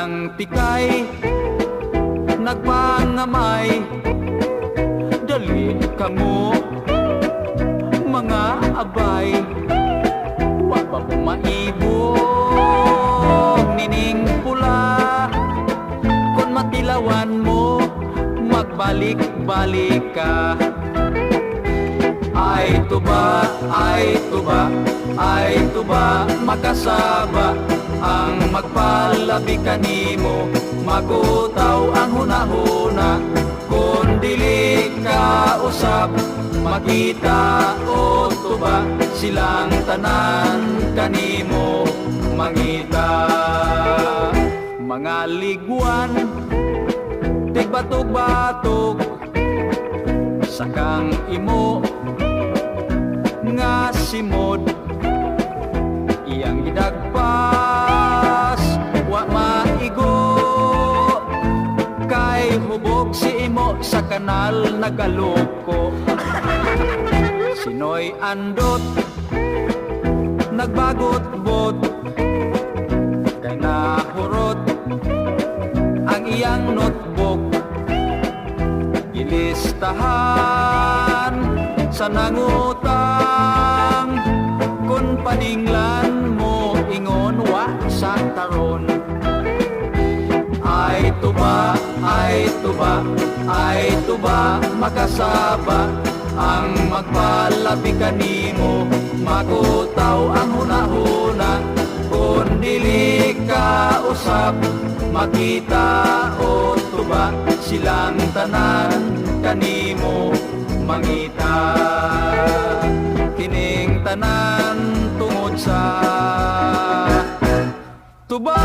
silang pikay nagpangamay. Dali kamo mga abay, wapa mo maibog nining pula. Kung matilawan mo, magbalik-balik ka. Ay tuba, ay tuba, ay tuba, makasaba ang magpalabi kanimo. Makutaw ang hunahuna, kung dili ka usap, makita o tuba, silang tanan kanimo mangita. Mga liguan, tigbatog-batog, sakang imo nga simod, iyang gidagpas wa maigo. Kay hubog si imo sa kanal nagaloko. Sinoy andot nagbagot-bot, kay nahurot ang iyang notebook. Ilistahan sa nangutang, kung paninglan mo ingon wa sa taron. Ay tuba, ay tuba, ay tuba, makasaba ang magpalabi kanimo. Makutaw ang hunahuna, kung dili ka usap, makita o tuba, silang tanan kanimo mangita. Kining tanan tungod sa tuba.